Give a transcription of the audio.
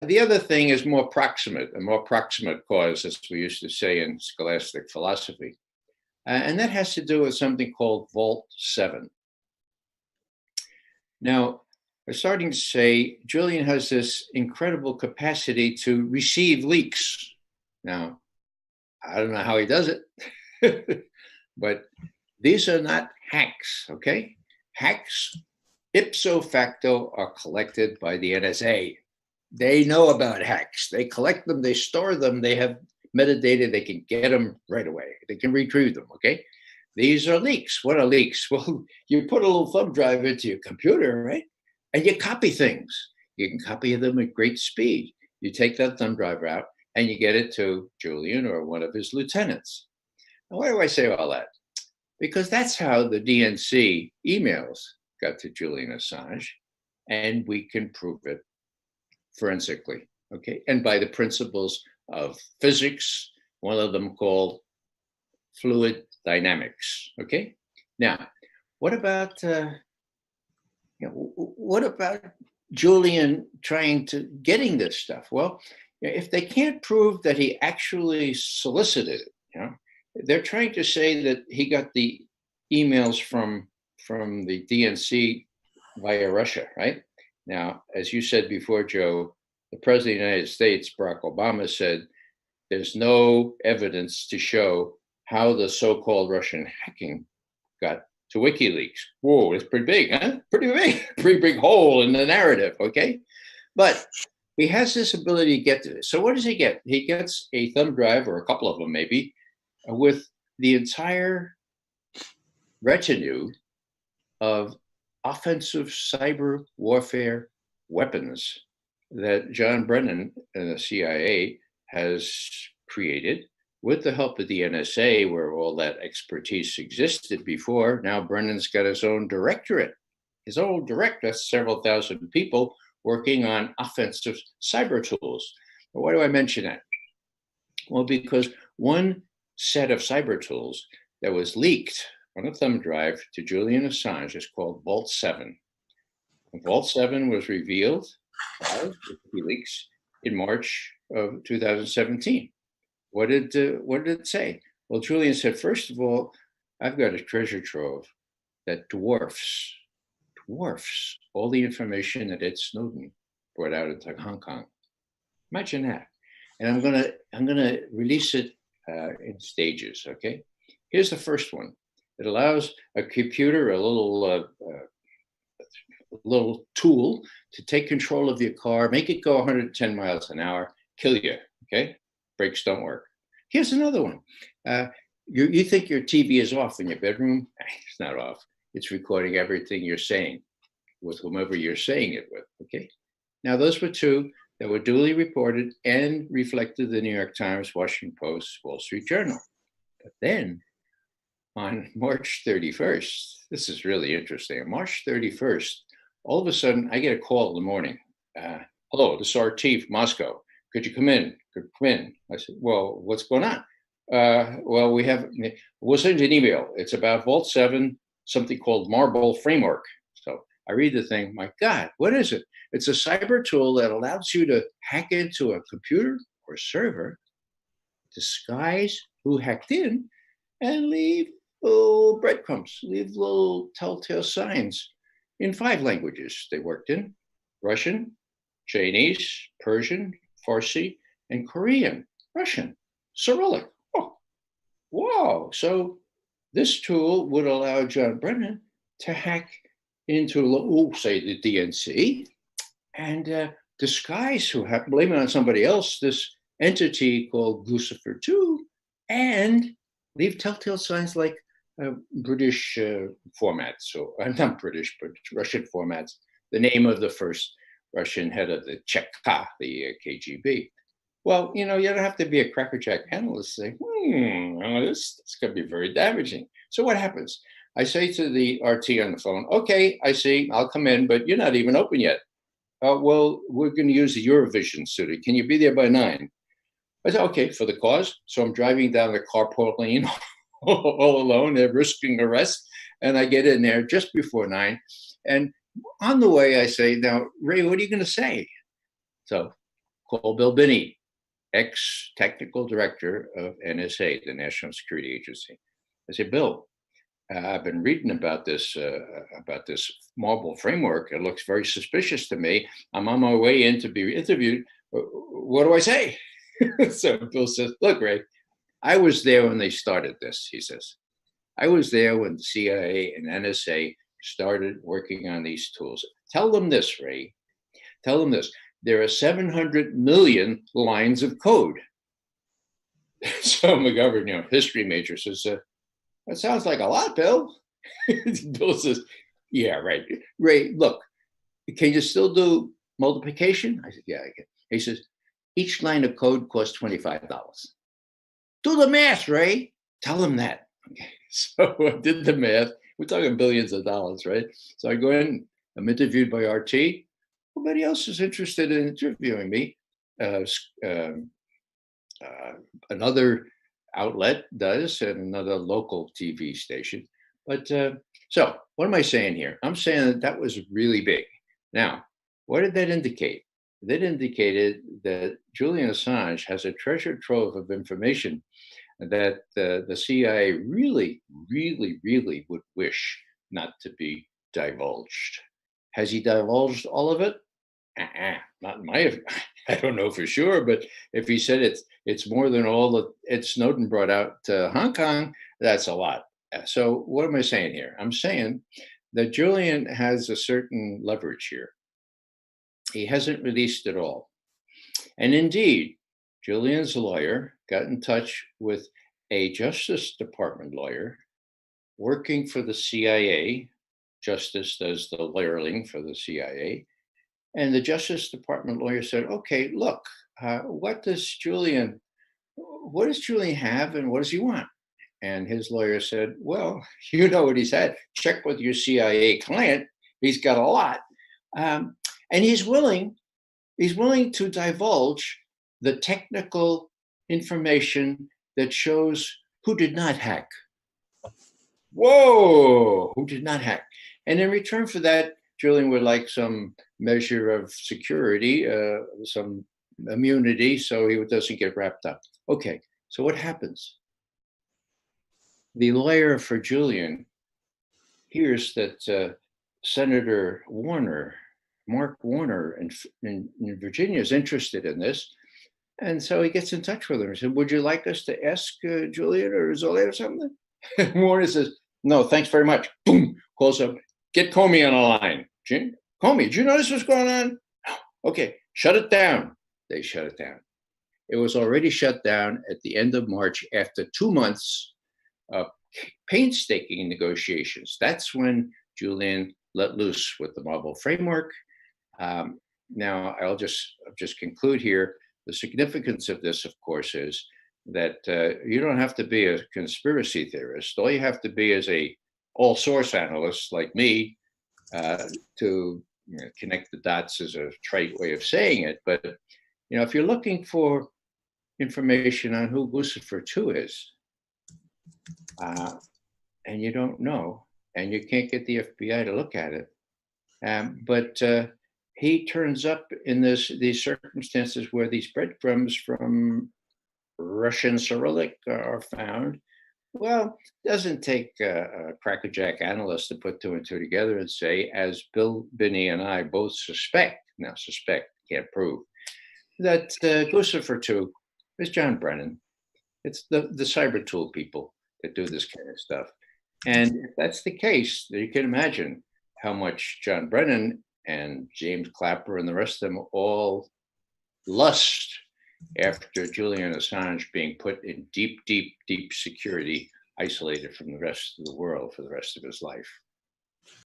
the other thing is more proximate, a more proximate cause, as we used to say in scholastic philosophy. And that has to do with something called Vault 7. Now, we're starting to say Julian has this incredible capacity to receive leaks. Now, I don't know how he does it, but these are not hacks, okay? Hacks, ipso facto, are collected by the NSA. They know about hacks. They collect them, they store them, they have metadata, they can get them right away. They can retrieve them, okay? These are leaks. What are leaks? Well, you put a little thumb drive into your computer, right? And you copy things. You can copy them at great speed. You take that thumb drive out and you get it to Julian or one of his lieutenants. Now, why do I say all that? Because that's how the DNC emails got to Julian Assange, and we can prove it forensically, okay? And by the principles of physics, one of them called fluid dynamics, okay? Now, what about Julian trying to getting this stuff? Well, if they can't prove that he actually solicited it, they're trying to say that he got the emails from the DNC via Russia, right? Now, as you said before, Joe, the president of the United States, Barack Obama, said there's no evidence to show how the so-called Russian hacking got to WikiLeaks. Whoa, it's pretty big, huh? Pretty big hole in the narrative, okay? But he has this ability to get to this. So what does he get? He gets a thumb drive, or a couple of them maybe, with the entire retinue of offensive cyber warfare weapons that John Brennan and the CIA has created with the help of the NSA, where all that expertise existed before. Now Brennan's got his own directorate, that's several thousand people working on offensive cyber tools. But why do I mention that? Well, because one set of cyber tools that was leaked on a thumb drive to Julian Assange is called Vault 7. And Vault 7 was revealed by WikiLeaks in March of 2017. What did it say? Well, Julian said, first of all, I've got a treasure trove that dwarfs all the information that Ed Snowden brought out into Hong Kong. Imagine that. And I'm gonna release it in stages. Okay. Here's the first one. It allows a computer, a little tool, to take control of your car, make it go 110 miles an hour, kill you. Okay. Brakes don't work. Here's another one. You think your TV is off in your bedroom? It's not off. It's recording everything you're saying with whomever you're saying it with, okay? Now, those were two that were duly reported and reflected in the New York Times, Washington Post, Wall Street Journal. But then on March 31st, this is really interesting. On March 31st, all of a sudden, I get a call in the morning. Hello, this is RT from Moscow. Could you come in? I said, well, what's going on? Well, we'll send you an email. It's about Vault 7, something called Marble Framework. So I read the thing. My God, what is it? It's a cyber tool that allows you to hack into a computer or server, disguise who hacked in, and leave little breadcrumbs, leave little telltale signs in 5 languages they worked in: Russian, Chinese, Persian, Farsi, and Korean. Russian, Cyrillic. Oh, whoa. So this tool would allow John Brennan to hack into, say, the DNC and disguise blame it on somebody else, this entity called Lucifer 2, and leave telltale signs like British formats. So not British, but Russian formats. The name of the first Russian head of the Cheka, the KGB. Well, you don't have to be a crackerjack analyst to say, this could be very damaging. So what happens? I say to the RT on the phone, okay, I see, I'll come in, but you're not even open yet. Well, we're going to use the Eurovision studio. Can you be there by 9? I said, okay, for the cause. So I'm driving down the carport lane all alone. They're risking arrest. And I get in there just before 9. And on the way, I say, now, Ray, what are you going to say? So call Bill Binney, ex-technical director of NSA, the National Security Agency. I said, Bill, I've been reading about this marble framework. It looks very suspicious to me. I'm on my way in to be interviewed. What do I say? So Bill says, look, Ray, I was there when they started this, he says. I was there when the CIA and NSA started working on these tools. Tell them this, Ray. Tell them this. There are 700 million lines of code. So McGovern, history major, says, that sounds like a lot, Bill. Bill says, yeah, right. Ray, look, can you still do multiplication? I said, yeah, I can. He says, each line of code costs $25. Do the math, Ray. Tell him that. Okay. So I did the math. We're talking billions of dollars, right? So I go in, I'm interviewed by RT. Nobody else is interested in interviewing me. Another outlet does, and another local TV station. But so what am I saying here? I'm saying that was really big. Now, what did that indicate? That indicated that Julian Assange has a treasure trove of information that the CIA really, really, really would wish not to be divulged. Has he divulged all of it? Not in my, I don't know for sure, but if he said it's more than all that Ed Snowden brought out to Hong Kong, that's a lot. So what am I saying here? I'm saying that Julian has a certain leverage here. He hasn't released it all. And indeed, Julian's lawyer got in touch with a Justice Department lawyer working for the CIA. Justice does the lawyering for the CIA. And the Justice Department lawyer said, okay, look, what does Julian have and what does he want? And his lawyer said, well, you know what he's had. Check with your CIA client. He's got a lot. And he's willing to divulge the technical information that shows who did not hack. Whoa, who did not hack. And in return for that, Julian would like some measure of security, some immunity, so he doesn't get wrapped up. Okay, so what happens? The lawyer for Julian hears that Senator Warner, Mark Warner in Virginia is interested in this. And so he gets in touch with him and said, would you like us to ask Julian or Zoe or something? Warner says, no, thanks very much. Boom, calls up, get Comey on the line. Comey, did you notice what's going on? No. Okay, shut it down. They shut it down. It was already shut down at the end of March after 2 months of painstaking negotiations. That's when Julian let loose with the Marble framework. Now, I'll just conclude here. The significance of this, of course, is that you don't have to be a conspiracy theorist. All you have to be is a all-source analyst like me to connect the dots is a trite way of saying it. But if you're looking for information on who Lucifer 2 is, and you don't know, and you can't get the FBI to look at it, but he turns up in these circumstances where these breadcrumbs from Russian Cyrillic are found. Well, it doesn't take a crackerjack analyst to put 2 and 2 together and say, as Bill Binney and I both suspect, can't prove, that Lucifer 2 is John Brennan. It's the cyber tool people that do this kind of stuff. And if that's the case, you can imagine how much John Brennan and James Clapper and the rest of them all lust after Julian Assange being put in deep, deep, deep security, isolated from the rest of the world for the rest of his life.